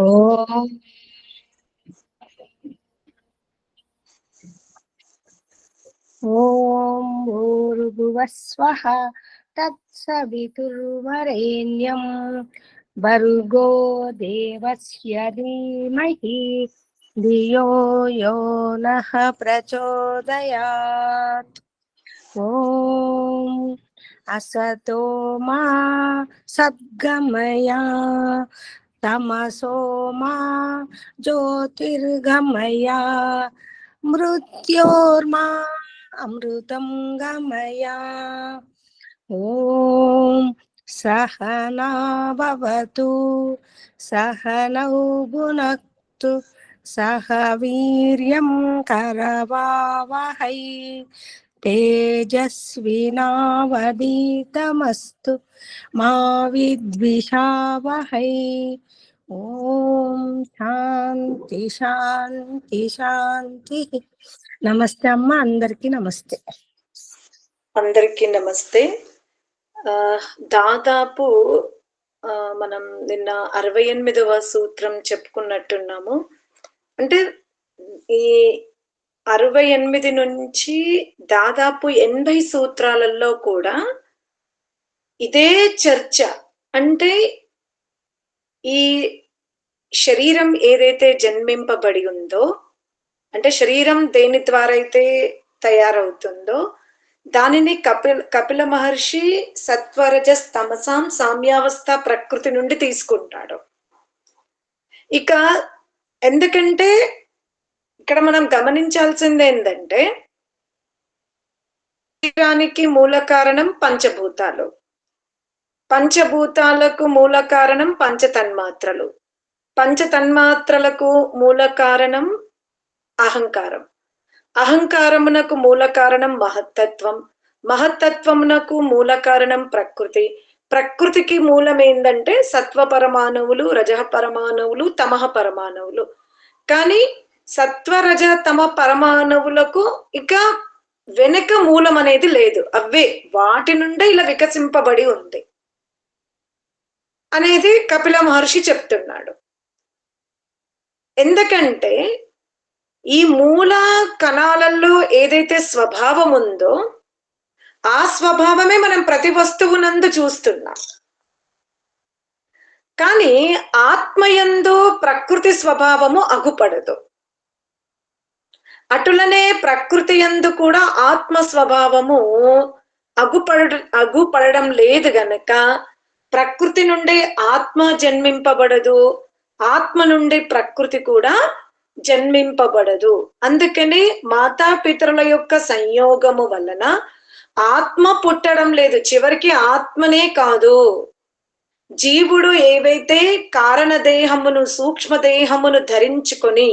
ఓం ఓం భూర్భువస్వః తత్సవితుర్వరేణ్యం భర్గో దేవస్య ధీమహి ధియో యో నః ప్రచోదయాత్. ఓం అసతో మా సద్గమయ తమసో మా జ్యోతిర్గమయ మృత్యోర్మా అమృతం గమయ. ఓం సహనా భవతు సహనౌ భునక్తు సహ వీర్యం కరవావహై తేజస్వినావధీతమస్తు మా విద్విషావహై. ఓం శాంతి శాంతి శాంతి. నమస్తే అమ్మ, అందరికీ నమస్తే. అందరికీ నమస్తే. దాదాపు మనం నిన్న 68వ సూత్రం చెప్పుకున్నట్టున్నాము. అంటే ఈ 68 నుంచి దాదాపు 80 సూత్రాలలో కూడా ఇదే చర్చ. అంటే ఈ శరీరం ఏదైతే జన్మింపబడి ఉందో, అంటే శరీరం దేని ద్వారా అయితే తయారవుతుందో దానిని కపిల మహర్షి సత్వరజస్ తమసాం సామ్యావస్థ ప్రకృతి నుండి తీసుకుంటాడు. ఇక ఎందుకంటే ఇక్కడ మనం గమనించాల్సింది ఏంటంటే, శరీరానికి మూల కారణం పంచభూతాలు, పంచభూతాలకు మూల కారణం పంచతన్మాత్రలు, పంచతన్మాత్రలకు మూల కారణం అహంకారం, అహంకారమునకు మూల కారణం మహత్తత్వం, మహత్తత్వమునకు మూల కారణం ప్రకృతి, ప్రకృతికి మూలం ఏంటంటే సత్వ పరమాణువులు, రజః పరమాణువులు, తమః పరమాణువులు. కానీ సత్వ రజ తమ పరమాణువులకు ఇక వెనుక మూలం అనేది లేదు, అవే వాటి నుండే ఇలా వికసింపబడి ఉంది అనేది కపిల మహర్షి చెప్తున్నాడు. ఎందుకంటే ఈ మూల కణాలలో ఏదైతే స్వభావం ఉందో ఆ స్వభావమే మనం ప్రతి వస్తువునందు చూస్తున్నాం. కానీ ఆత్మయందు ప్రకృతి స్వభావము అగుపడదు. అటులనే ప్రకృతి యందు కూడా ఆత్మ స్వభావము అగుపడడం లేదు గనక ప్రకృతి నుండి ఆత్మ జన్మింపబడదు, ఆత్మ నుండి ప్రకృతి కూడా జన్మింపబడదు. అందుకని మాతాపితరుల యొక్క సంయోగము వలన ఆత్మ పుట్టడం లేదు. చివరికి ఆత్మనే కాదు, జీవుడు ఏవైతే కారణదేహమును సూక్ష్మదేహమును ధరించుకొని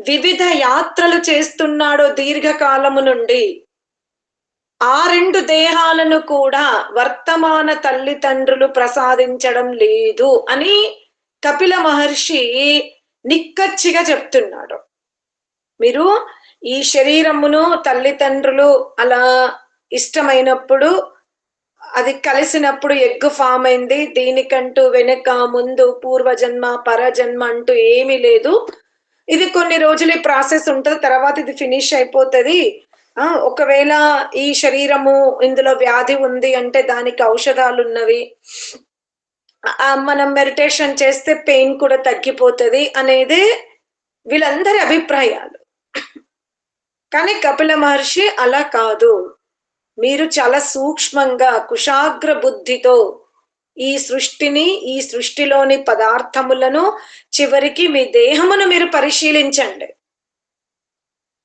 వివిధ యాత్రలు చేస్తున్నాడో దీర్ఘకాలము నుండి, ఆ రెండు దేహాలను కూడా వర్తమాన తల్లిదండ్రులు ప్రసాదించడం లేదు అని కపిల మహర్షి నిక్కచ్చిగా చెప్తున్నాడు. మీరు ఈ శరీరమును తల్లిదండ్రులు అలా ఇష్టమైనప్పుడు, అది కలిసినప్పుడు ఎగ్గు ఫామ్ అయింది, దీనికంటూ వెనక ముందు పూర్వజన్మ పరజన్మ అంటూ ఏమీ లేదు. ఇది కొన్ని రోజులు ఈ ప్రాసెస్ ఉంటుంది, తర్వాత ఇది ఫినిష్ అయిపోతుంది. ఒకవేళ ఈ శరీరము ఇందులో వ్యాధి ఉంది అంటే దానికి ఔషధాలు ఉన్నవి, మనం మెడిటేషన్ చేస్తే పెయిన్ కూడా తగ్గిపోతుంది అనేది వీళ్ళందరి అభిప్రాయాలు. కానీ కపిల మహర్షి అలా కాదు. మీరు చాలా సూక్ష్మంగా కుశాగ్ర బుద్ధితో ఈ సృష్టిని, ఈ సృష్టిలోని పదార్థములను, చివరికి మీ దేహమును మీరు పరిశీలించండి.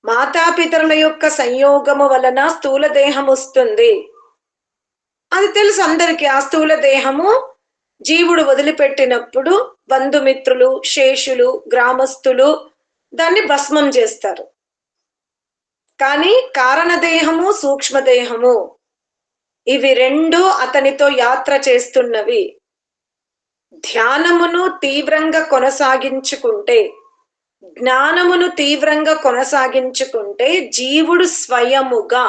మాతాపితరుల యొక్క సంయోగము వలన స్థూల దేహం వస్తుంది, అది తెలుసు అందరికీ. ఆ స్థూల దేహము జీవుడు వదిలిపెట్టినప్పుడు బంధుమిత్రులు, శేషులు, గ్రామస్తులు దాన్ని భస్మం చేస్తారు. కానీ కారణదేహము సూక్ష్మదేహము ఇవి రెండు అతనితో యాత్ర చేస్తున్నవి. ధ్యానమును తీవ్రంగా కొనసాగించుకుంటే, జ్ఞానమును తీవ్రంగా కొనసాగించుకుంటే జీవుడు స్వయముగా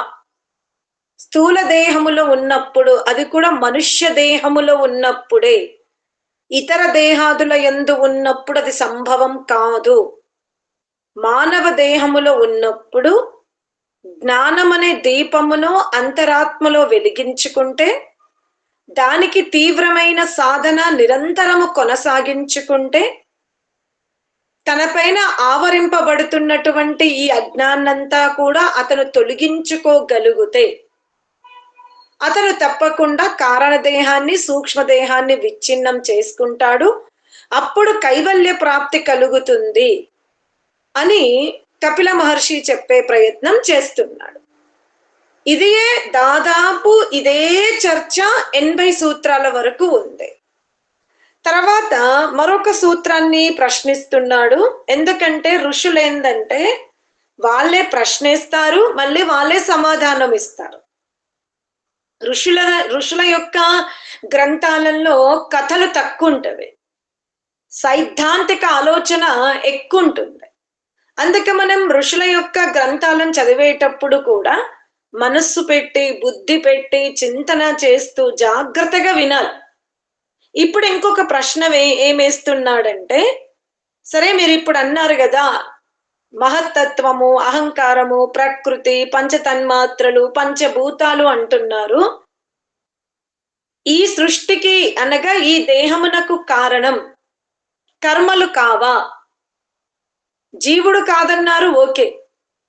స్థూల దేహములో ఉన్నప్పుడు, అది కూడా మనుష్య దేహములో ఉన్నప్పుడే ఇతర దేహాదుల యందు ఉన్నప్పుడు అది సంభవం కాదు. మానవ దేహములో ఉన్నప్పుడు జ్ఞానమనే దీపమును అంతరాత్మలో వెలిగించుకుంటే, దానికి తీవ్రమైన సాధన నిరంతరము కొనసాగించుకుంటే, తనపైన ఆవరింపబడుతున్నటువంటి ఈ అజ్ఞానంతా కూడా అతను తొలగించుకోగలిగితే అతను తప్పకుండా కారణదేహాన్ని సూక్ష్మదేహాన్ని విచ్ఛిన్నం చేసుకుంటాడు. అప్పుడు కైవల్య ప్రాప్తి కలుగుతుంది అని కపిల మహర్షి చెప్పే ప్రయత్నం చేస్తున్నాడు. ఇదే చర్చ 80 సూత్రాల వరకు ఉంది. తర్వాత మరొక సూత్రాన్ని ప్రశ్నిస్తున్నాడు. ఎందుకంటే ఋషులు ఏందంటే వాళ్ళే ప్రశ్నిస్తారు, మళ్ళీ వాళ్ళే సమాధానం ఇస్తారు. ఋషుల యొక్క గ్రంథాలలో కథలు తక్కువ ఉంటవి, సైద్ధాంతిక ఆలోచన ఎక్కువ ఉంటుంది. అందుకే మనం ఋషుల యొక్క గ్రంథాలను చదివేటప్పుడు కూడా మనస్సు పెట్టి బుద్ధి పెట్టి చింతన చేస్తూ జాగ్రత్తగా వినాలి. ఇప్పుడు ఇంకొక ప్రశ్న ఏమేస్తున్నాడంటే, సరే మీరు ఇప్పుడు అన్నారు కదా మహత్తత్వము, అహంకారము, ప్రకృతి, పంచతన్మాత్రలు, పంచభూతాలు అంటున్నారు. ఈ సృష్టికి అనగా ఈ దేహమునకు కారణం కర్మలు కావా? జీవుడు కాదన్నారు, ఓకే.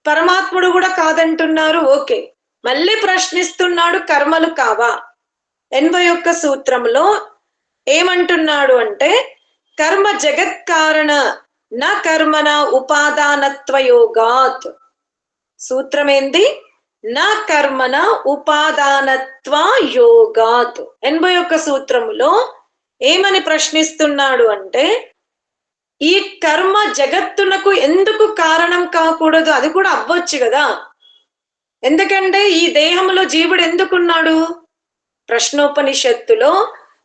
పరమాత్ముడు కూడా కాదంటున్నారు, ఓకే. మళ్ళీ ప్రశ్నిస్తున్నాడు, కర్మలు కావా? 81 సూత్రంలో ఏమంటున్నాడు అంటే, కర్మ జగత్కారణ నా కర్మన ఉపాదానత్వయోగాత్. సూత్రం ఏంది? నా కర్మన ఉపాదానత్వ యోగాత్. 81 సూత్రములో ఏమని ప్రశ్నిస్తున్నాడు అంటే, ఈ కర్మ జగత్తునకు ఎందుకు కారణం కాకూడదు? అది కూడా అవ్వచ్చు కదా. ఎందుకంటే ఈ దేహంలో జీవుడు ఎందుకున్నాడు? ప్రశ్నోపనిషత్తులో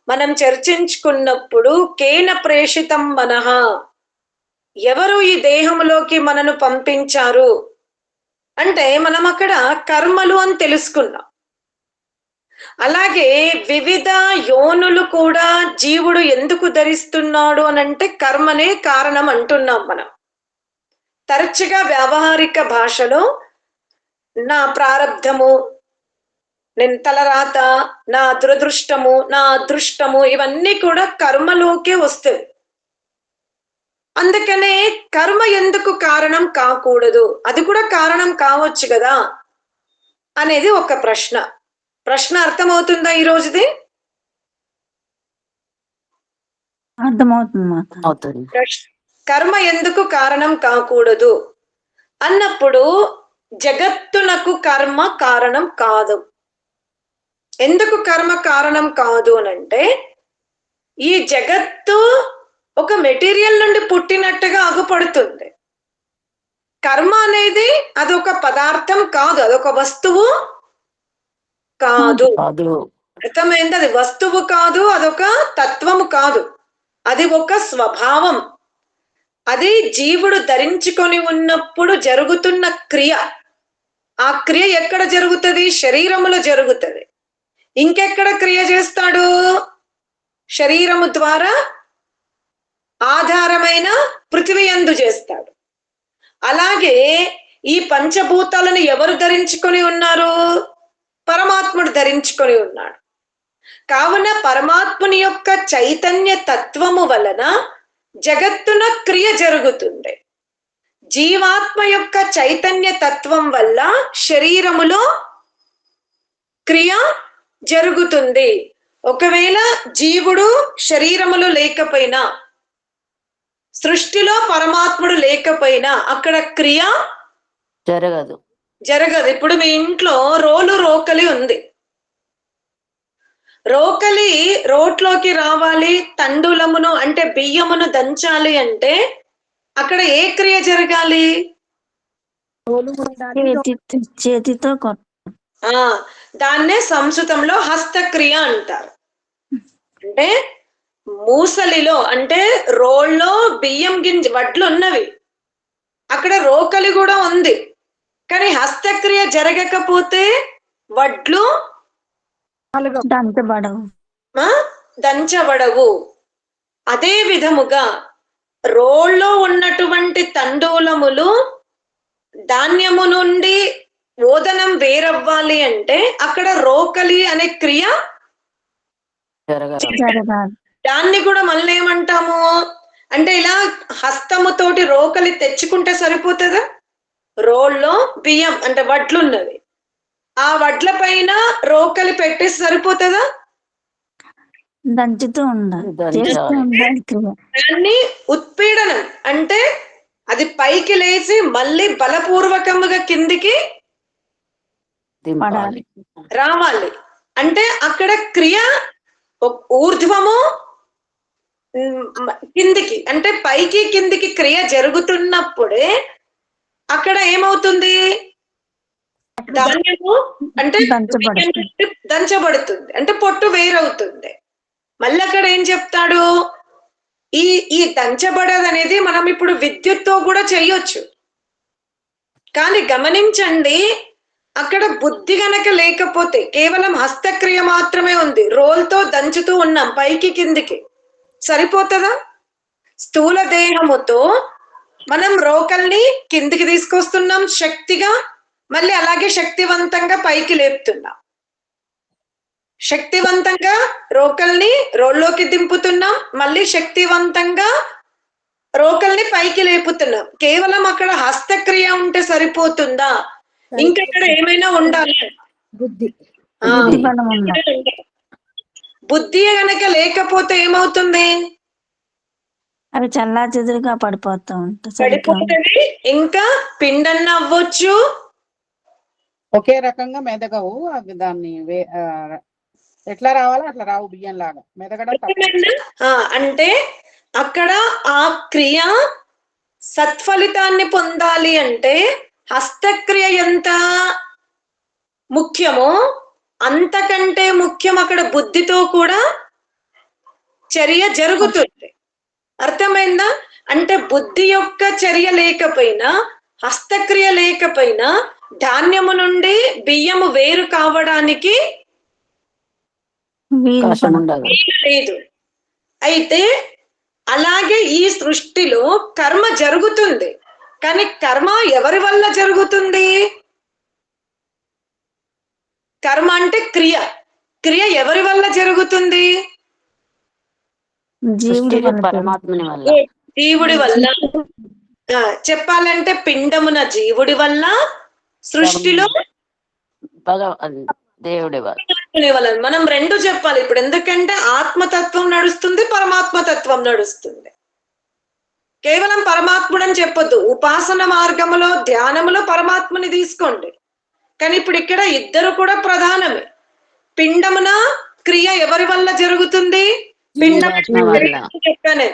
మనం చర్చించుకున్నప్పుడు కేన ప్రేషితం మనః, ఎవరు ఈ దేహంలోకి మనను పంపించారు అంటే మనం అక్కడ కర్మలు అని తెలుసుకున్నాం. అలాగే వివిధ యోనులు కూడా జీవుడు ఎందుకు ధరిస్తున్నాడు అని అంటే కర్మనే కారణం అంటున్నాం మనం. తరచుగా వ్యావహారిక భాషలో నా ప్రారబ్ధము, నేను తలరాత, నా దురదృష్టము, నా అదృష్టము, ఇవన్నీ కూడా కర్మలోకే వస్తాయి. అందుకనే కర్మ ఎందుకు కారణం కాకూడదు? అది కూడా కారణం కావచ్చు కదా అనేది ఒక ప్రశ్న. ప్రశ్న అర్థమవుతుందా ఈ రోజుది? అర్థమవుతుంది. కర్మ ఎందుకు కారణం కాకూడదు అన్నప్పుడు జగత్తునకు కర్మ కారణం కాదు. ఎందుకు కర్మ కారణం కాదు అనంటే, ఈ జగత్తు ఒక మెటీరియల్ నుండి పుట్టినట్టుగా అగుపడుతుంది. కర్మ అనేది అదొక పదార్థం కాదు, అదొక వస్తువు కాదు. అర్థమైంది? అది వస్తువు కాదు, అదొక తత్వము కాదు, అది ఒక స్వభావం. అది జీవుడు ధరించుకొని ఉన్నప్పుడు జరుగుతున్న క్రియ. ఆ క్రియ ఎక్కడ జరుగుతుంది? శరీరములో జరుగుతుంది. ఇంకెక్కడ క్రియ చేస్తాడు? శరీరము ద్వారా ఆధారమైన పృథివీ యందు చేస్తాడు. అలాగే ఈ పంచభూతాలను ఎవరు ధరించుకొని ఉన్నారు? పరమాత్ముడు ధరించుకొని ఉన్నాడు. కావున పరమాత్ముని యొక్క చైతన్య తత్వము వలన జగత్తున క్రియ జరుగుతుంది. జీవాత్మ యొక్క చైతన్య తత్వం వల్ల శరీరములో క్రియ జరుగుతుంది. ఒకవేళ జీవుడు శరీరములో లేకపోయినా, సృష్టిలో పరమాత్ముడు లేకపోయినా అక్కడ క్రియ జరగదు. ఇప్పుడు మీ ఇంట్లో రోకలి ఉంది. రోకలి రోట్లోకి రావాలి, తండులమును అంటే బియ్యమును దంచాలి అంటే అక్కడ ఏ క్రియ జరగాలి? చేతితో దాన్నే సంస్కృతంలో హస్తక్రియ అంటారు. అంటే మూసలిలో అంటే రోల్లో బియ్యం గింజ వడ్లు ఉన్నవి, అక్కడ రోకలి కూడా ఉంది. కానీ హస్తక్రియ జరగకపోతే వడ్లు దంచబడవు. అదే విధముగా రోల్లో ఉన్నటువంటి తండూలములు ధాన్యము నుండి ఓదనం వేరవ్వాలి అంటే అక్కడ రోకలి అనే క్రియ జరగాలి. జరగాలి. దాన్ని కూడా మళ్ళీ ఏమంటాము అంటే ఇలా హస్తముతోటి రోకలి తెచ్చుకుంటే సరిపోతుందా? రోల్లో బియ్యం అంటే వడ్లు ఉన్నవి, ఆ వడ్ల పైన రోకలి పెట్టేసి సరిపోతుందా? దంచుతూ ఉండాలి, దంచాలి. చేస్తూ ఉండాలి క్రియ. దాన్ని ఉత్పీడనం అంటే అది పైకి లేచి మళ్ళీ బలపూర్వకముగా కిందికి దింపాలి. రావాలి. అంటే అక్కడ క్రియ ఊర్ధ్వము కిందికి అంటే పైకి కిందికి క్రియ జరుగుతున్నప్పుడే అక్కడ ఏమవుతుంది? ధాన్యము అంటే దంచబడుతుంది. దంచబడుతుంది అంటే పొట్టు వేరవుతుంది. మళ్ళీ అక్కడ ఏం చెప్తాడు? ఈ ఈ దంచబడదు అనేది మనం ఇప్పుడు విద్యుత్తో కూడా చేయొచ్చు. కానీ గమనించండి, అక్కడ బుద్ధి గనక లేకపోతే కేవలం హస్తక్రియ మాత్రమే ఉంది, రోల్తో దంచుతూ ఉన్నాం పైకి కిందికి, సరిపోతుందా? స్థూల దేహముతో మనం రోకల్ని కిందికి తీసుకొస్తున్నాం శక్తిగా, మళ్ళీ అలాగే శక్తివంతంగా పైకి లేపుతున్నాం. శక్తివంతంగా రోకల్ని రోల్లోకి దింపుతున్నాం, మళ్ళీ శక్తివంతంగా రోకల్ని పైకి లేపుతున్నాం. కేవలం అక్కడ హస్తక్రియ ఉంటే సరిపోతుందా? ఇంకా ఇక్కడ ఏమైనా ఉండాలి? బుద్ధి. బుద్ధి బలం ఉండాలి. బుద్ధి గనక లేకపోతే ఏమవుతుంది? అవి చల్లా చెదురుగా పడిపోతూ ఉంటాయి. సరిగ్గా పడిపోతుంది. ఇంకా పిండన్న అవ్వచ్చు, ఒకే రకంగా మెదగవు. అవి దాన్ని ఎట్లా రావాలో అట్లా రావు, బియ్యం లాగా మెదగడం తప్ప. అంటే అక్కడ ఆ క్రియ సత్ఫలితాన్ని పొందాలి అంటే హస్తక్రియ ఎంత ముఖ్యమో అంతకంటే ముఖ్యం అక్కడ బుద్ధితో కూడా చర్య జరుగుతుంది. అర్థమైందా? అంటే బుద్ధి యొక్క చర్య లేకపోయినా, హస్తక్రియ లేకపోయినా ధాన్యము నుండి బియ్యము వేరు కావడానికి అవకాశం ఉండదు. లేదు. అయితే అలాగే ఈ సృష్టిలో కర్మ జరుగుతుంది, కానీ కర్మ ఎవరి వల్ల జరుగుతుంది? కర్మ అంటే క్రియ. క్రియ ఎవరి వల్ల జరుగుతుంది? జీవుడి వల్ల పరమాత్మని వల్ల. జీవుడి వల్ల. చెప్పాలంటే పిండమున జీవుడి వల్ల, సృష్టిలో దేవుడి వల్ల. మనం రెండు చెప్పాలి ఇప్పుడు, ఎందుకంటే ఆత్మతత్వం నడుస్తుంది, పరమాత్మ తత్వం నడుస్తుంది. కేవలం పరమాత్ముడని చెప్పొద్దు. ఉపాసన మార్గములో ధ్యానములో పరమాత్మని తీసుకోండి, కానీ ఇప్పుడు ఇక్కడ ఇద్దరు కూడా ప్రధానమే. పిండమున క్రియ ఎవరి వల్ల జరుగుతుంది? చెప్పాను.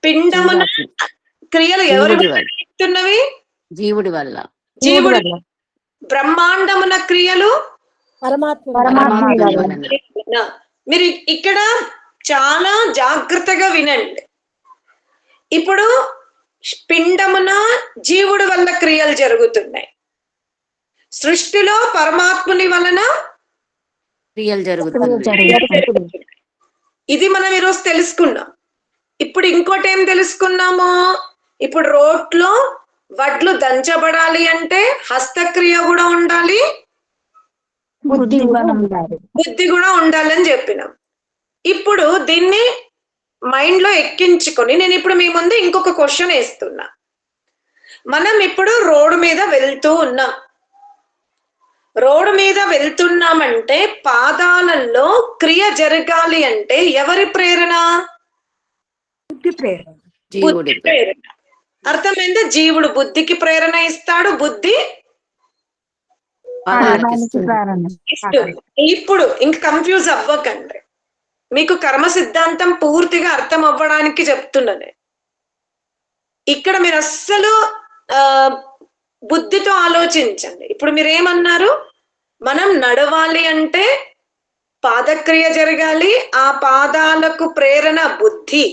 పిండమున క్రియలు ఎవరి వల్ల జరుగుతున్నవి? జీవుడి వల్ల. జీవుడి. బ్రహ్మాండమున క్రియలు మీరు ఇక్కడ చాలా జాగ్రత్తగా వినండి. ఇప్పుడు పిండమున జీవుడి వల్ల క్రియలు జరుగుతున్నాయి, సృష్టిలో పరమాత్ముని వలన క్రియలు జరుగుతుంది. ఇది మనం ఈరోజు తెలుసుకున్నాం. ఇప్పుడు ఇంకోటి ఏం తెలుసుకున్నాము? ఇప్పుడు రోట్లో వడ్లు దంచబడాలి అంటే హస్తక్రియ కూడా ఉండాలి, బుద్ధి బలం ఉండాలి. బుద్ధి కూడా ఉండాలని చెప్పినాం. ఇప్పుడు దీన్ని మైండ్ లో ఎక్కించుకొని నేను ఇప్పుడు మీ ముందు ఇంకొక క్వశ్చన్ వేస్తున్నా. మనం ఇప్పుడు రోడ్డు మీద వెళ్తూ ఉన్నాం. రోడ్డు మీద వెళ్తున్నామంటే పాదాలలో క్రియ జరగాలి అంటే ఎవరి ప్రేరణ? బుద్ధి ప్రేరణ. బుద్ధి ప్రేరణ. అర్థమైంది? జీవుడు బుద్ధికి ప్రేరణ ఇస్తాడు, బుద్ధి ఇస్తుంది. ఇప్పుడు ఇంక కన్ఫ్యూజ్ అవ్వకండి, మీకు కర్మ సిద్ధాంతం పూర్తిగా అర్థం అవ్వడానికి చెప్తున్నాను. ఇక్కడ మీరు అస్సలు బుద్ధితో ఆలోచించండి. ఇప్పుడు మీరేమన్నారు? మనం నడవాలి అంటే పాదక్రియ జరగాలి, ఆ పాదాలకు ప్రేరణ బుద్ధి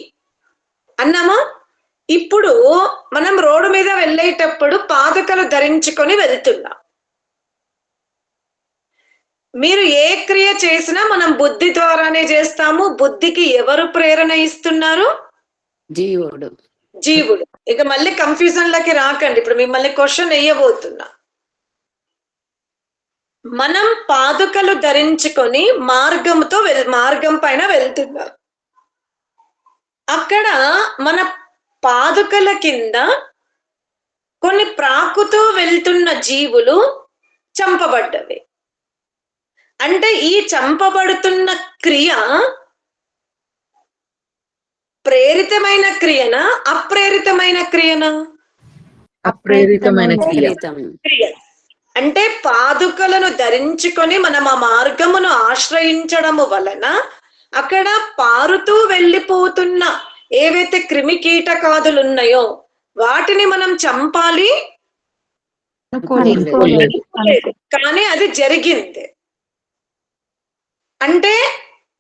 అన్నామా? ఇప్పుడు మనం రోడ్డు మీద వెళ్ళేటప్పుడు పాదకలు ధరించుకొని వెళ్తున్నాం. మీరు ఏ క్రియ చేసినా మనం బుద్ధి ద్వారానే చేస్తాము. బుద్ధికి ఎవరు ప్రేరణ ఇస్తున్నారు? జీవుడు. జీవుడు. ఇక మళ్ళీ కన్ఫ్యూజన్ లకి రాకండి, ఇప్పుడు మిమ్మల్ని క్వశ్చన్ వేయబోతున్నా. మనం పాదుకలు ధరించుకొని మార్గం పైన వెళ్తున్నాం. అక్కడ మన పాదుకల కింద కొన్ని ప్రాకుతూ వెళ్తున్న జీవులు చంపబడ్డవి. అంటే ఈ చంపబడుతున్న క్రియ ప్రేరితమైన క్రియనా అప్రేరితమైన క్రియనా? అప్రేరితమైన క్రియ. క్రియ. అంటే పాదుకలను ధరించుకొని మనం ఆ మార్గమును ఆశ్రయించడము వలన అక్కడ పారుతూ వెళ్ళిపోతున్న ఏవైతే క్రిమి కీటకాదులు ఉన్నాయో వాటిని మనం చంపాలి కానీ అది జరిగింది. అంటే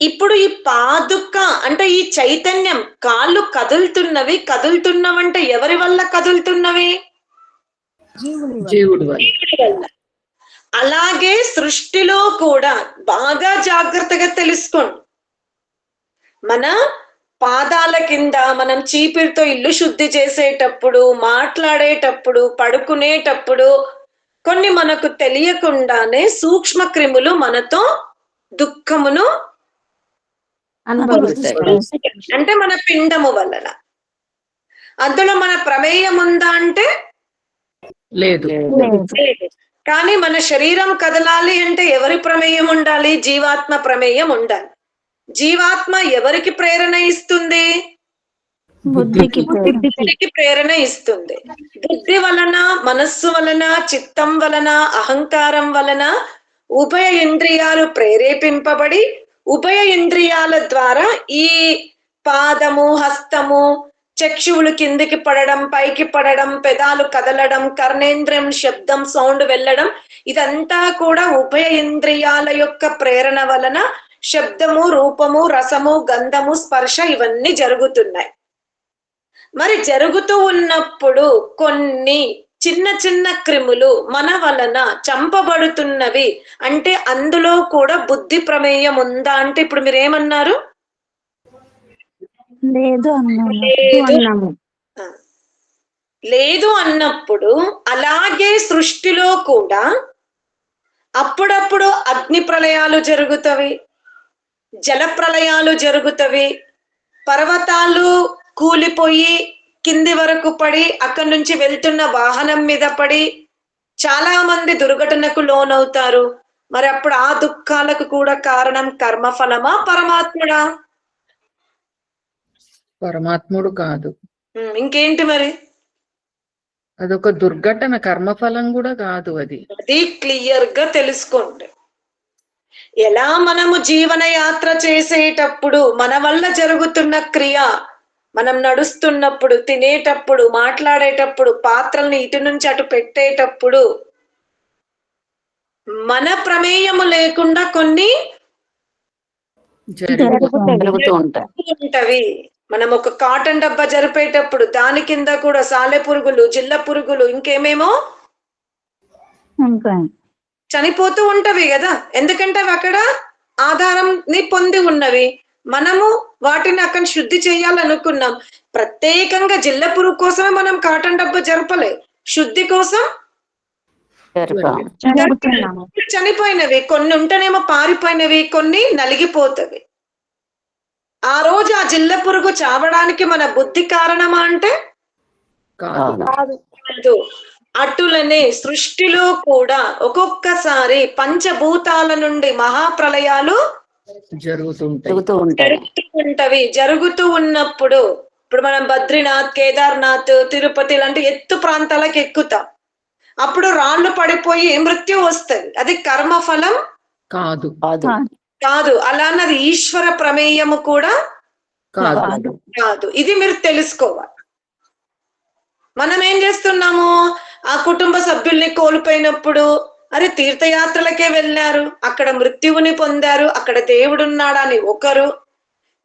ఇప్పుడు ఈ పాదుక అంటే ఈ చైతన్యం కాళ్ళు కదులుతున్నవంటే ఎవరి వల్ల కదులుతున్నవి? జీవుడి వల్ల. అలాగే సృష్టిలో కూడా బాగా జాగ్రత్తగా తెలుసుకోండి. మన పాదాల కింద మనం చీపిరితో ఇల్లు శుద్ధి చేసేటప్పుడు, మాట్లాడేటప్పుడు, పడుకునేటప్పుడు కొన్ని మనకు తెలియకుండానే సూక్ష్మ క్రిములు మనతో దుఃఖమును అంటే మన పిండము వలన. అందులో మన ప్రమేయం ఉందా అంటే లేదు. కానీ మన శరీరం కదలాలి అంటే ఎవరి ప్రమేయం ఉండాలి? జీవాత్మ ప్రమేయం ఉండాలి. జీవాత్మ ఎవరికి ప్రేరణ ఇస్తుంది? బుద్ధికి ప్రేరణ ఇస్తుంది. బుద్ధి వలన, మనస్సు వలన, చిత్తం వలన, అహంకారం వలన ఉభయ ఇంద్రియాలు ప్రేరేపింపబడి ఉభయ ఇంద్రియాల ద్వారా ఈ పాదము, హస్తము, చక్షువులు కిందికి పడడం, పైకి పడడం, పెదాలు కదలడం, కర్ణేంద్రియం శబ్దం సౌండ్ వెళ్ళడం, ఇదంతా కూడా ఉభయ ఇంద్రియాల యొక్క ప్రేరణ వలన శబ్దము, రూపము, రసము, గంధము, స్పర్శ ఇవన్నీ జరుగుతున్నాయి. మరి జరుగుతూ ఉన్నప్పుడు కొన్ని చిన్న చిన్న క్రిములు మన వలన చంపబడుతున్నవి అంటే అందులో కూడా బుద్ధి ప్రమేయం ఉందా అంటే ఇప్పుడు మీరు ఏమన్నారు? లేదు అన్నప్పుడు అలాగే సృష్టిలో కూడా అప్పుడప్పుడు అగ్ని ప్రళయాలు జరుగుతవి, జల ప్రళయాలు జరుగుతవి, పర్వతాలు కూలిపోయి కింది వరకు పడి అక్కడి నుంచి వెళ్తున్న వాహనం మీద పడి చాలా మంది దుర్ఘటనకు లోనవుతారు. మరి అప్పుడు ఆ దుఃఖాలకు కూడా కారణం కర్మఫలమా పరమాత్ముడా? పరమాత్ముడు కాదు. ఇంకేంటి మరి? అదొక దుర్ఘటన, కర్మఫలం కూడా కాదు. అది క్లియర్ గా తెలుసుకోండి. ఎలా మనము జీవన యాత్ర చేసేటప్పుడు మన వల్ల జరుగుతున్న క్రియ, మనం నడుస్తున్నప్పుడు, తినేటప్పుడు, మాట్లాడేటప్పుడు, పాత్రల్ని ఇటు నుంచి అటు పెట్టేటప్పుడు మన ప్రమేయము లేకుండా కొన్ని జరుగుతూ ఉంటవి. మనం ఒక కాటన్ డబ్బా జరిపేటప్పుడు దాని కింద కూడా సాలె పురుగులు, జిల్ల పురుగులు, ఇంకేమేమో చనిపోతూ ఉంటవి కదా. ఎందుకంటే అవి అక్కడ ఆధారంని పొంది ఉన్నవి. మనము వాటిని అక్కడ శుద్ధి చేయాలనుకున్నాం. ప్రత్యేకంగా జిల్ల పురుగు కోసమే మనం కాటన్ డబ్బా జరపలే, శుద్ధి కోసం చనిపోయినవి కొన్ని ఉంటేనేమో పారిపోయినవి, కొన్ని నలిగిపోతవి. ఆ రోజు ఆ జిల్ల పురుగు చావడానికి మన బుద్ధి కారణమా అంటే కాదు. అటులనే సృష్టిలో కూడా ఒక్కొక్కసారి పంచభూతాల నుండి మహాప్రళయాలు జరుగుతుంటవి. జరుగుతూ ఉన్నప్పుడు ఇప్పుడు మనం బద్రీనాథ్, కేదార్నాథ్, తిరుపతి లాంటి ఎత్తు ప్రాంతాలకు ఎక్కుతాం. అప్పుడు రాళ్ళు పడిపోయి మృత్యు వస్తుంది. అది కర్మఫలం కాదు. అలానే అది ఈశ్వర ప్రమేయము కూడా కాదు. ఇది మీరు తెలుసుకోవాలి. మనం ఏం చేస్తున్నాము? ఆ కుటుంబ సభ్యుల్ని కోల్పోయినప్పుడు అరే తీర్థయాత్రలకే వెళ్ళారు, అక్కడ మృత్యువుని పొందారు, అక్కడ దేవుడున్నాడని ఒకరు,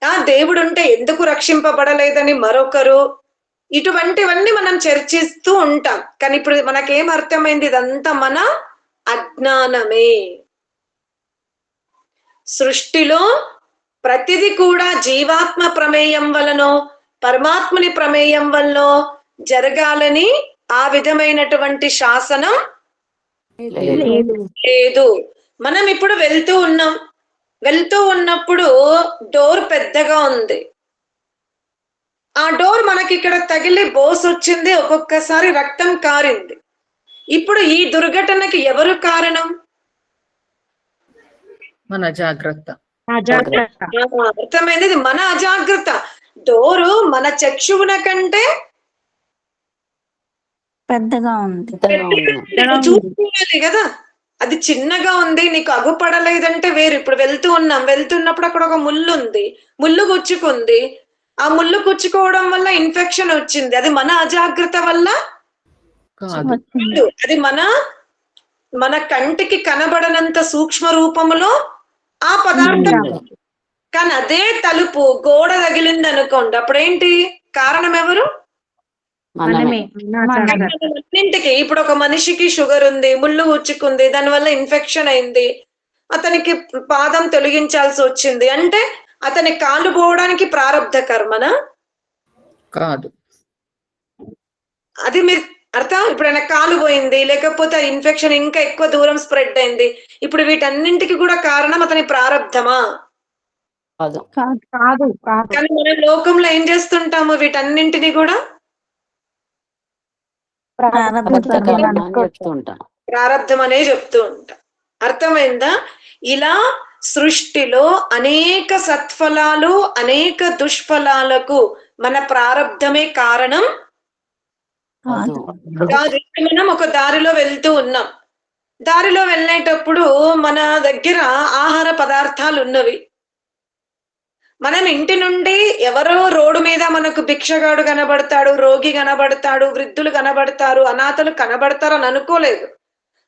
ఆ దేవుడుంటే ఎందుకు రక్షింపబడలేదని మరొకరు, ఇటువంటివన్నీ మనం చర్చిస్తూ ఉంటాం. కానీ ఇప్పుడు మనకేం అర్థమైంది? ఇదంతా మన అజ్ఞానమే. సృష్టిలో ప్రతిది కూడా జీవాత్మ ప్రమేయం వలనో పరమాత్ముని ప్రమేయం వల్ల జరగాలని ఆ విధమైనటువంటి శాసనం లేదు. మనం ఇప్పుడు వెళ్తూ ఉన్నాం, వెళ్తూ ఉన్నప్పుడు డోర్ పెద్దగా ఉంది, ఆ డోర్ మనకి ఇక్కడ తగిలి బోస్ వచ్చింది, ఒక్కొక్కసారి రక్తం కారింది. ఇప్పుడు ఈ దుర్ఘటనకి ఎవరు కారణం? మన జాగ్రత్త. అర్థమైంది, ఇది మన అజాగ్రత్త. డోరు మన చక్షువున కంటే పెద్దగా ఉంది. చూస్తున్నది కదా, అది చిన్నగా ఉంది, నీకు అగుపడలేదంటే వేరు. ఇప్పుడు వెళ్తున్నప్పుడు అక్కడ ఒక ముళ్ళు ఉంది, ముళ్ళు గుచ్చుకుంది, ఆ ముళ్ళు గుచ్చుకోవడం వల్ల ఇన్ఫెక్షన్ వచ్చింది. అది మన అజాగ్రత్త వల్ల కాదు, అది మన కంటికి కనబడనంత సూక్ష్మ రూపములో ఆ పదార్థం. కానీ అదే తలుపు గోడ తగిలింది అనుకోండి, అప్పుడేంటి కారణం? ఎవరు? అన్నింటికి. ఇప్పుడు ఒక మనిషికి షుగర్ ఉంది, ముళ్ళు గుచ్చుకుంది, దానివల్ల ఇన్ఫెక్షన్ అయింది, అతనికి పాదం తొలగించాల్సి వచ్చింది అంటే అతని కాలు పోవడానికి ప్రారబ్ధ కర్మనా? కాదు. అది మీరు అర్థం. ఇప్పుడు ఆయన కాలు పోయింది, లేకపోతే ఇన్ఫెక్షన్ ఇంకా ఎక్కువ దూరం స్ప్రెడ్ అయింది, ఇప్పుడు వీటన్నింటికి కూడా కారణం అతని ప్రారబ్ధమా? కాదు. కానీ మనం లోకంలో ఏం చేస్తుంటాము? వీటన్నింటినీ కూడా ప్రారబ్ధం అనే చెప్తూ ఉంటాం. అర్థమైందా? ఇలా సృష్టిలో అనేక సత్ఫలాలు, అనేక దుష్ఫలాలకు మన ప్రారబ్ధమే కారణం కాదు. మనం ఒక దారిలో వెళ్తూ ఉన్నాం, దారిలో వెళ్ళేటప్పుడు మన దగ్గర ఆహార పదార్థాలు ఉన్నవి. మనం ఇంటి నుండి ఎవరో రోడ్డు మీద మనకు భిక్షగాడు కనబడతాడు, రోగి కనబడతాడు, వృద్ధులు కనబడతారు, అనాథలు కనబడతారు అని అనుకోలేదు.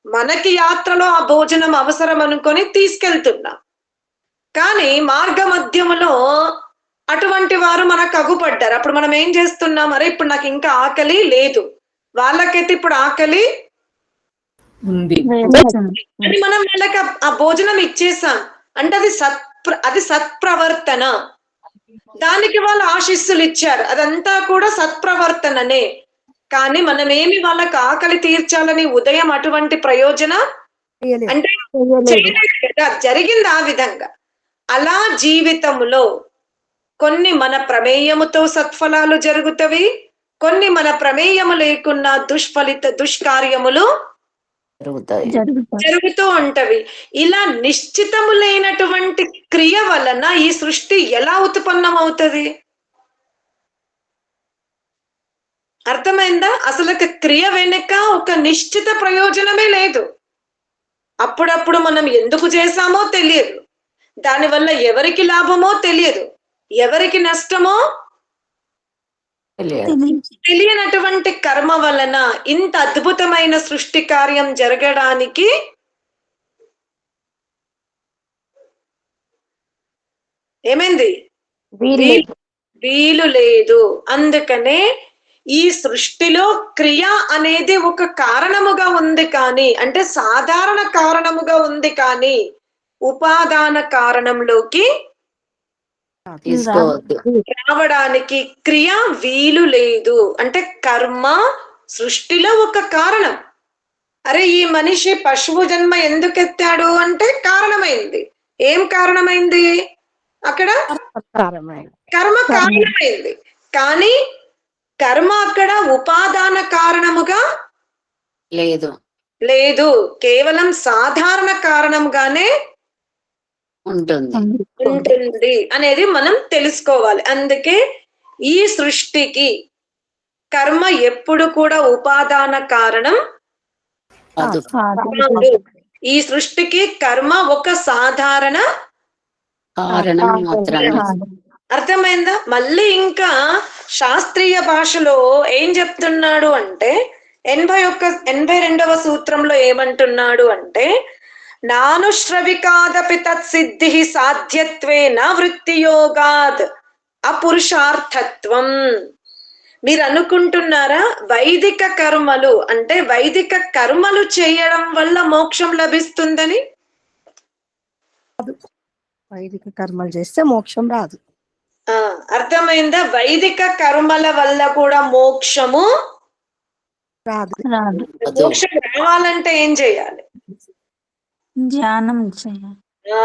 మనకి యాత్రలో ఆ భోజనం అవసరం అనుకొని తీసుకెళ్తున్నాం. కానీ మార్గ మధ్యములో అటువంటి వారు మనకు అగుపడ్డారు. అప్పుడు మనం ఏం చేస్తున్నాం? అరే ఇప్పుడు నాకు ఇంకా ఆకలి లేదు, వాళ్ళకైతే ఇప్పుడు ఆకలి ఉంది, అని మనం వాళ్ళకి ఆ భోజనం ఇచ్చేసాం అంటే అది సత్ప్రవర్తన. దానికి వాళ్ళు ఆశీస్సులు ఇచ్చారు, అదంతా కూడా సత్ప్రవర్తననే. కానీ మనమేమి వాళ్ళకి ఆకలి తీర్చాలని ఉదయం అటువంటి ప్రయోజనం అంటే జరిగింది ఆ విధంగా. అలా జీవితంలో కొన్ని మన ప్రమేయముతో సత్ఫలాలు జరుగుతవి, కొన్ని మన ప్రమేయము లేకున్నా దుష్కార్యములు జరుగుతూ ఉంటవి. ఇలా నిశ్చితము లేనటువంటి క్రియ వలన ఈ సృష్టి ఎలా ఉత్పన్నం అవుతుంది? అర్థమైందా? అసలు క్రియ వెనుక ఒక నిశ్చిత ప్రయోజనమే లేదు. అప్పుడప్పుడు మనం ఎందుకు చేశామో తెలియదు, దానివల్ల ఎవరికి లాభమో తెలియదు, ఎవరికి నష్టమో తెలియనటువంటి కర్మ వలన ఇంత అద్భుతమైన సృష్టి కార్యం జరగడానికి ఏమైంది? వీలు లేదు. అందుకనే ఈ సృష్టిలో క్రియ అనేది ఒక కారణముగా ఉంది, కానీ అంటే సాధారణ కారణముగా ఉంది, కానీ ఉపాదాన కారణంలోకి రావడానికి క్రియ వీలు లేదు. అంటే కర్మ సృష్టిలో ఒక కారణం. అరే ఈ మనిషి పశువు జన్మ ఎందుకు ఎత్తాడు అంటే కారణమైంది. ఏం కారణమైంది? అక్కడ కర్మ కారణమైంది, కానీ కర్మ అక్కడ ఉపాదాన కారణముగా లేదు, కేవలం సాధారణ కారణంగానే ఉంటుంది అనేది మనం తెలుసుకోవాలి. అందుకే ఈ సృష్టికి కర్మ ఎప్పుడు కూడా ఉపాదాన కారణం కాదు. ఈ సృష్టికి కర్మ ఒక సాధారణ అర్థమైందా? మళ్ళీ ఇంకా శాస్త్రీయ భాషలో ఏం చెప్తున్నాడు అంటే 82వ సూత్రంలో ఏమంటున్నాడు అంటే నానుశ్రవికాదపి తత్సిద్ధి సాధ్యత్వేన వృత్తియోగాద్ అపురుషార్థత్వం. మీరు అనుకుంటున్నారా వైదిక కర్మలు అంటే వైదిక కర్మలు చేయడం వల్ల మోక్షం లభిస్తుందని? వైదిక కర్మలు చేస్తే మోక్షం రాదు. అర్థమైందా? వైదిక కర్మల వల్ల కూడా మోక్షము రాదు. రాదు. మోక్షం రావాలంటే ఏం చేయాలి? ధ్యానం చేయాలి. ఆ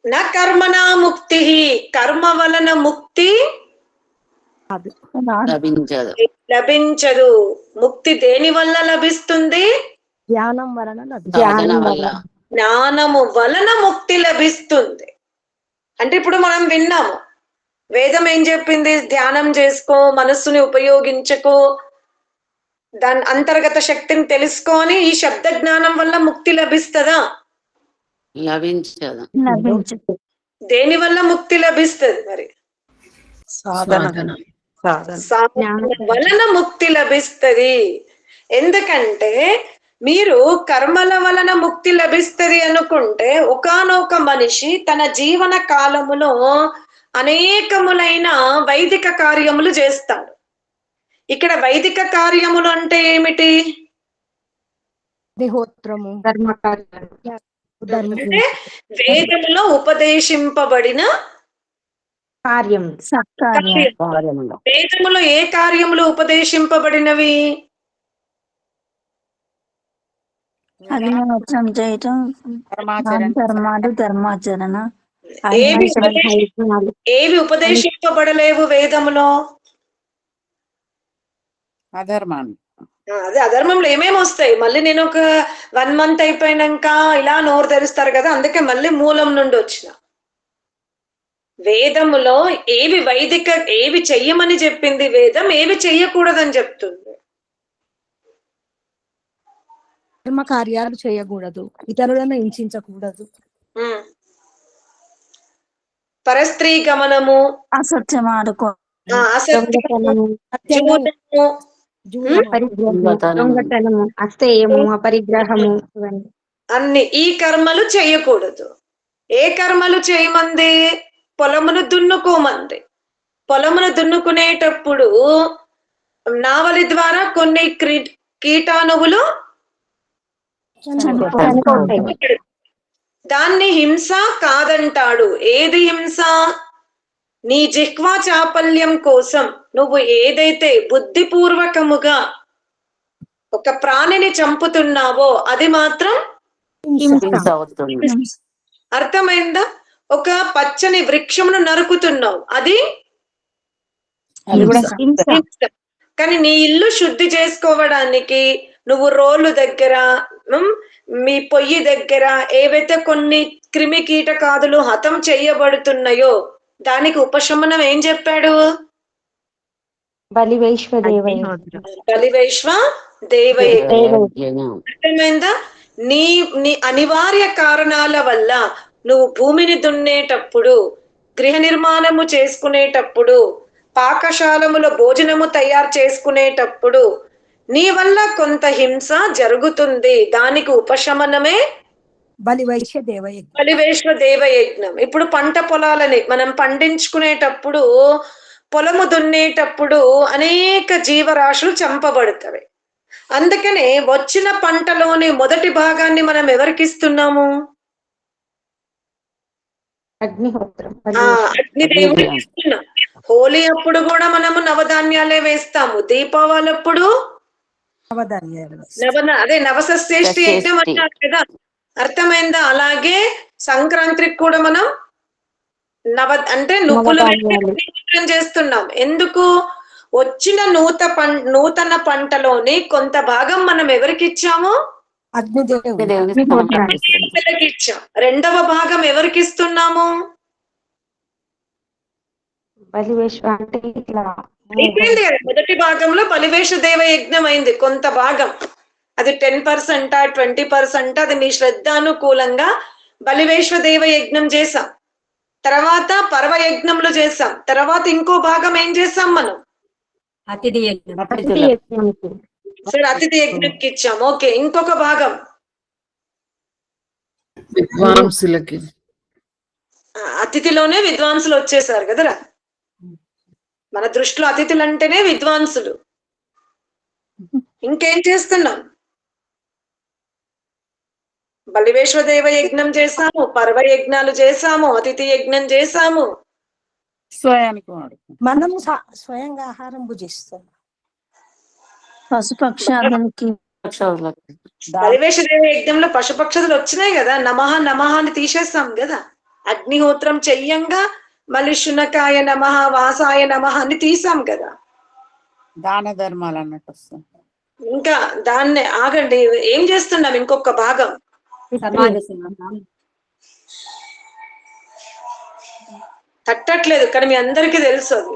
నా కర్మనా ముక్తి, కర్మ వలన ముక్తి రాదు. రాదు. లభించదు. లభించదు. ముక్తి దేని వల్ల లభిస్తుంది? ధ్యానం వలన సాధన వల్ల. జ్ఞానము వలన ముక్తి లభిస్తుంది. అంటే ఇప్పుడు మనం విన్నాము, వేదం ఏం చెప్పింది? ధ్యానం చేసుకో, మనస్సుని ఉపయోగించుకో, దాని అంతర్గత శక్తిని తెలుసుకొని ఈ శబ్ద జ్ఞానం వల్ల ముక్తి లభిస్తుందా? లభించదు. లభించదు. దేని వల్ల ముక్తి లభిస్తుంది మరి? సాధన. సాధన వలన ముక్తి లభిస్తుంది. ఎందుకంటే మీరు కర్మల వలన ముక్తి లభిస్తుంది అనుకుంటే, ఒకానొక మనిషి తన జీవన కాలములో అనేకములైన వైదిక కార్యములు చేస్తాడు. ఇక్కడ వైదిక కార్యములు అంటే ఏమిటి? అగ్నిహోత్రము, అంటే వేదములో ఉపదేశింపబడిన సత్కార్యం. కార్యములు. వేదములో ఏ కార్యములు ఉపదేశింపబడినవి? అగ్నిహోత్రం చేయటం, ధర్మాలు, ధర్మాచరణ, ఏవి ఉపదేశింపబడలేవు వేదములో? అధర్మాన్ని. అదే అధర్మంలో ఏమేమి వస్తాయి? మళ్ళీ నేను ఒక 1 month అయిపోయినాక ఇలా నోరు తెరుస్తారు కదా, అందుకే మళ్ళీ మూలం నుండి వచ్చిన. వేదములో ఏవి వైదిక, ఏవి చెయ్యమని చెప్పింది వేదం, ఏవి చెయ్యకూడదని చెప్తుంది? ధర్మ కార్యాలు చేయకూడదు, ఇతరులను హింసించకూడదు, పరస్త్రీ గమనము, అసత్యం ఆడుకో, అసత్యము, దొంగతనము, అస్తేయము, అపరిగ్రహము, అన్ని ఈ కర్మలు చేయకూడదు. ఏ కర్మలు చేయమంది? పొలమును దున్నుకోమంది. పొలమును దున్నుకునేటప్పుడు నావలి ద్వారా కొన్ని కీటాణువులు దాన్ని హింస కాదంటాడు. ఏది హింస? నీ జిహ్వా చాపల్యం కోసం నువ్వు ఏదైతే బుద్ధిపూర్వకముగా ఒక ప్రాణిని చంపుతున్నావో అది మాత్రం హింస అవుతుంది. అర్థమైందా? ఒక పచ్చని వృక్షమును నరుకుతున్నావు, అది హింస. కానీ నీ ఇల్లు శుద్ధి చేసుకోవడానికి నువ్వు రోలు దగ్గర, మీ పొయ్యి దగ్గర ఏవైతే కొన్ని క్రిమి కీటకాదులు హతం చేయబడుతున్నాయో దానికి ఉపశమనం ఏం చెప్పాడు? బలివైశ్వ దేవయ. అర్థమైందా? నీ అనివార్య కారణాల వల్ల నువ్వు భూమిని దున్నేటప్పుడు, గృహ నిర్మాణము చేసుకునేటప్పుడు, పాకశాలములో భోజనము తయారు చేసుకునేటప్పుడు నీ వల్ల కొంత హింస జరుగుతుంది. దానికి ఉపశమనమే బలివైశ్వ దేవయజ్ఞం. బలివైశ్వ దేవయజ్ఞం. ఇప్పుడు పంట పొలాలని మనం పండించుకునేటప్పుడు, పొలము దున్నేటప్పుడు అనేక జీవరాశులు చంపబడతాయి. అందుకనే వచ్చిన పంటలోని మొదటి భాగాన్ని మనం ఎవరికి ఇస్తున్నాము? అగ్నిదేవుడికి ఇస్తున్నాం. హోలీ అప్పుడు కూడా మనము నవధాన్యాలే వేస్తాము. దీపావళి అప్పుడు నవసశ్రేష్ఠి యజ్ఞం అంటారు కదా, అర్థమైందా? అలాగే సంక్రాంతికి కూడా మనం నువ్వులు చేస్తున్నాం. ఎందుకు? వచ్చిన నూతన పంటలోని కొంత భాగం మనం ఎవరికి ఇచ్చాము? అగ్నిదేవుడికి ఇచ్చాం. రెండవ భాగం ఎవరికి ఇస్తున్నాము? అయిపోయింది కదా, మొదటి భాగంలో బలివేష దేవ యజ్ఞం అయింది. కొంత భాగం, అది 10%, 20%, అది మీ శ్రద్ధానుకూలంగా బలివేశ్వ దేవ యజ్ఞం చేసాం. తర్వాత పర్వ యజ్ఞంలో చేసాం. తర్వాత ఇంకో భాగం ఏం చేసాం మనం? అతిథి సరే, అతిథి యజ్ఞంకి ఇచ్చాం. ఓకే, ఇంకొక భాగం విద్వాంసులకి. అతిథిలోనే విద్వాంసులు వచ్చేసారు కదరా. మన దృష్టిలో అతిథులు అంటేనే విద్వాంసులు. ఇంకేం చేస్తున్నాం? బలివేశ్వ దేవ యజ్ఞం చేసాము, పర్వ యజ్ఞాలు చేసాము, అతిథి యజ్ఞం చేసాము. స్వయానికి వాడుకుంటాం. మనము స్వయంగా ఆహారం భుజిస్తున్నాం. పశుపక్షాదులకి పక్షులకి. బలివేష దేవ యజ్ఞంలో పశుపక్షదులు వచ్చినాయి కదా, నమః నమః అని తీసేస్తాం కదా. అగ్నిహోత్రం చెయ్యంగా మళ్ళీ శునకాయ నమః వాసాయ నమః అని తీసాం కదా. దాన ధర్మాలు అన్నట్టు వస్తుంది. ఇంకా దాన్నే ఆగండి, ఏం చేస్తున్నాం ఇంకొక భాగం తట్టట్లేదు కానీ మీ అందరికీ తెలుసు అది.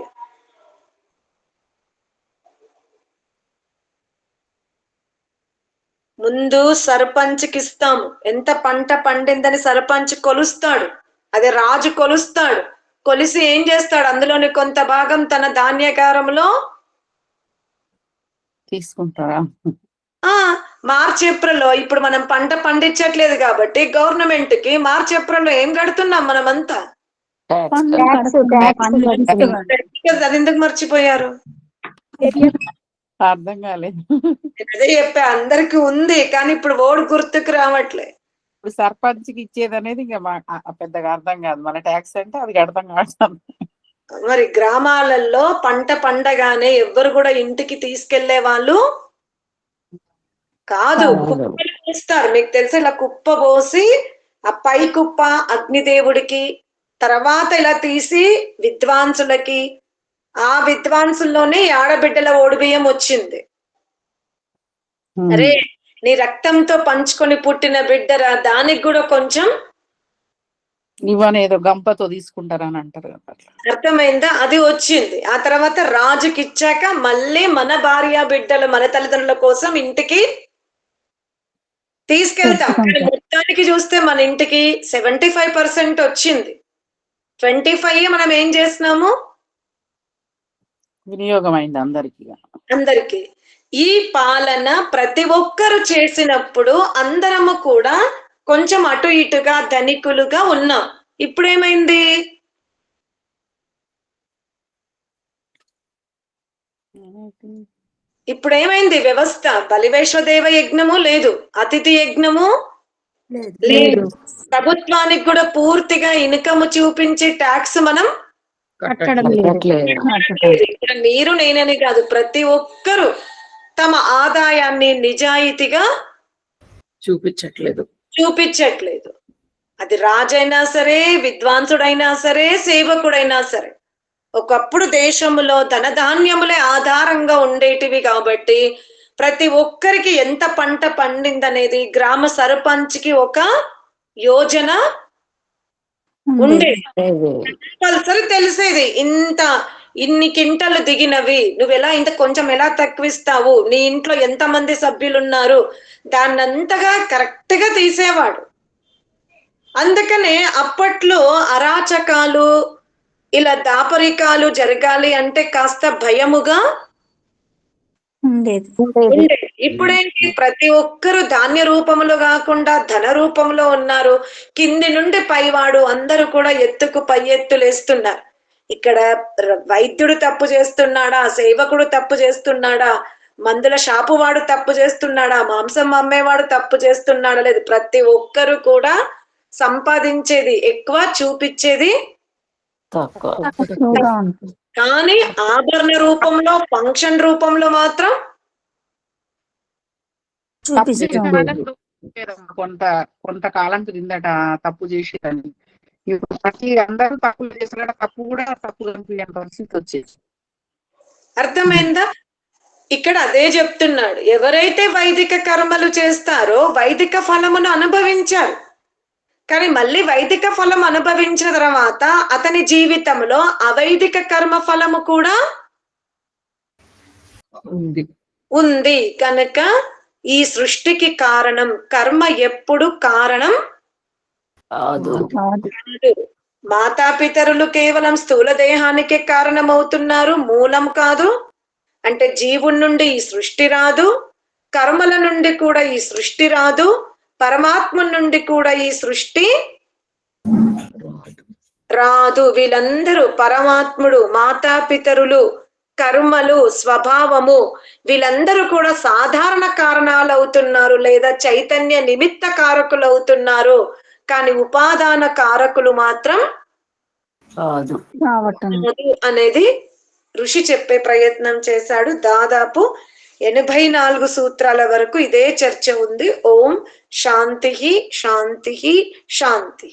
ముందు సర్పంచ్కి ఇస్తాము, ఎంత పంట పండిందని సర్పంచ్ కొలుస్తాడు, అదే రాజు కొలుస్తాడు. కొలిసి ఏం చేస్తాడు, అందులోని కొంత భాగం తన ధాన్యకారంలో తీసుకుంటారా? మార్చి ఏప్రిల్లో ఇప్పుడు మనం పంట పండించట్లేదు కాబట్టి గవర్నమెంట్ కి మార్చి ఏప్రిల్లో ఏం కడుతున్నాం మనమంతా? అది ఎందుకు మర్చిపోయారు? అర్థం కాలేదు. అదే చెప్పా, అందరికి ఉంది కానీ ఇప్పుడు ఓడి గుర్తుకు రావట్లే. ఇప్పుడు సర్పంచ్కి ఇచ్చేది అనేది ఇంకా పెద్దగా అర్థం కాదు. మన ట్యాక్స్ అంటే అది అర్థం కాదు. మరి గ్రామాలలో పంట పండగానే ఎవ్వరు కూడా ఇంటికి తీసుకెళ్లే వాళ్ళు కాదు, కుప్పలు పోస్తారు. మీకు తెలుసా, ఇలా కుప్ప పోసి ఆ పై కుప్ప అగ్నిదేవుడికి, తర్వాత ఇలా తీసి విద్వాంసులకి, ఆ విద్వాంసుల్లోనే ఆడబిడ్డల ఓడిబియ్యం వచ్చింది. అరే నీ రక్తంతో పంచుకొని పుట్టిన బిడ్డరా, దానికి కూడా కొంచెం ఇవన్నీ ఏదో గంపతో తీసుకుంటారని అంటారు కదా, అర్థమైందా? అది వచ్చింది. ఆ తర్వాత రాజుకి ఇచ్చాక మళ్ళీ మన భార్య బిడ్డలు, మన తల్లిదండ్రుల కోసం ఇంటికి తీసుకెళ్తాం. కానీ మొత్తానికి చూస్తే మన ఇంటికి 75% వచ్చింది. 25 మనం ఏం చేస్తున్నాము, వినియోగం అయింది అందరికి. ఈ పాలన ప్రతి ఒక్కరు చేసినప్పుడు అందరము కూడా కొంచెం అటు ఇటుగా ధనికులుగా ఉన్నాం. ఇప్పుడేమైంది, వ్యవస్థ? బలివేశ్వదేవ యజ్ఞము లేదు, అతిథి యజ్ఞము లేదు, ప్రభుత్వానికి కూడా పూర్తిగా ఇన్కమ్ చూపించి ట్యాక్స్ మనం ఇక్కడ మీరు నేనని కాదు, ప్రతి ఒక్కరు తమ ఆదాయాన్ని నిజాయితీగా చూపించట్లేదు. అది రాజైనా సరే, విద్వాంసుడైనా సరే, సేవకుడైనా సరే. ఒకప్పుడు దేశంలో ధనధాన్యములే ఆధారంగా ఉండేటివి కాబట్టి ప్రతి ఒక్కరికి ఎంత పంట పండిందనేది గ్రామ సర్పంచ్కి ఒక యోజన ఉండేది, కంపల్సరీ తెలిసేది. ఇన్ని కింటలు దిగినవి, నువ్వు ఎలా ఇంత కొంచెం ఎలా తక్కువిస్తావు, నీ ఇంట్లో ఎంతమంది సభ్యులున్నారు, దాన్నంతగా కరెక్ట్ గా తీసేవాడు. అందుకనే అప్పట్లో అరాచకాలు, ఇలా దాపరికాలు జరగాలి అంటే కాస్త భయముగా ఉండేది. ఇప్పుడేంటి, ప్రతి ఒక్కరు ధాన్య రూపంలో కాకుండా ధన రూపంలో ఉన్నారు. కింది నుండి పైవాడు అందరూ కూడా ఎత్తుకు పై ఎత్తులేస్తున్నారు. ఇక్కడ వైద్యుడు తప్పు చేస్తున్నాడా, సేవకుడు తప్పు చేస్తున్నాడా, మందుల షాపు వాడు తప్పు చేస్తున్నాడా, మాంసం అమ్మేవాడు తప్పు చేస్తున్నాడా, లేదు, ప్రతి ఒక్కరు కూడా సంపాదించేది ఎక్కువ, చూపించేది కానీ ఆభరణ రూపంలో, ఫంక్షన్ రూపంలో మాత్రం కొంతకాలం క్రిందట తప్పు చేసేదని, ఇప్పుడు ప్రతి అందరూ తప్పులు చేసిన తప్పు కూడా తప్పు కనిపించే పరిస్థితి వచ్చేది. అర్థమైందా? ఇక్కడ అదే చెప్తున్నాడు, ఎవరైతే వైదిక కర్మలు చేస్తారో వైదిక ఫలమును అనుభవించారు. కానీ మళ్ళీ వైదిక ఫలం అనుభవించిన తర్వాత అతని జీవితంలో అవైదిక కర్మ ఫలము కూడా ఉంది. కనుక ఈ సృష్టికి కారణం కర్మ ఎప్పుడు కారణం కాదు. మాతాపితరులు కేవలం స్థూల దేహానికే కారణమవుతున్నారు, మూలం కాదు. అంటే జీవుడి నుండి ఈ సృష్టి రాదు, కర్మల నుండి కూడా ఈ సృష్టి రాదు, పరమాత్మ నుండి కూడా ఈ సృష్టి రాదు. వీళ్ళందరూ పరమాత్ముడు, మాతాపితరులు, కర్మలు, స్వభావము, వీళ్ళందరూ కూడా సాధారణ కారణాలు అవుతున్నారు లేదా చైతన్య నిమిత్త కారకులు అవుతున్నారు. కానీ ఉపాదాన కారకులు మాత్రం కాదు. కావటం. అనేది ఋషి చెప్పే ప్రయత్నం చేశాడు. దాదాపు 84 సూత్రాల వరకు ఇదే చర్చ ఉంది. ఓం శాంతి శాంతి శాంతి.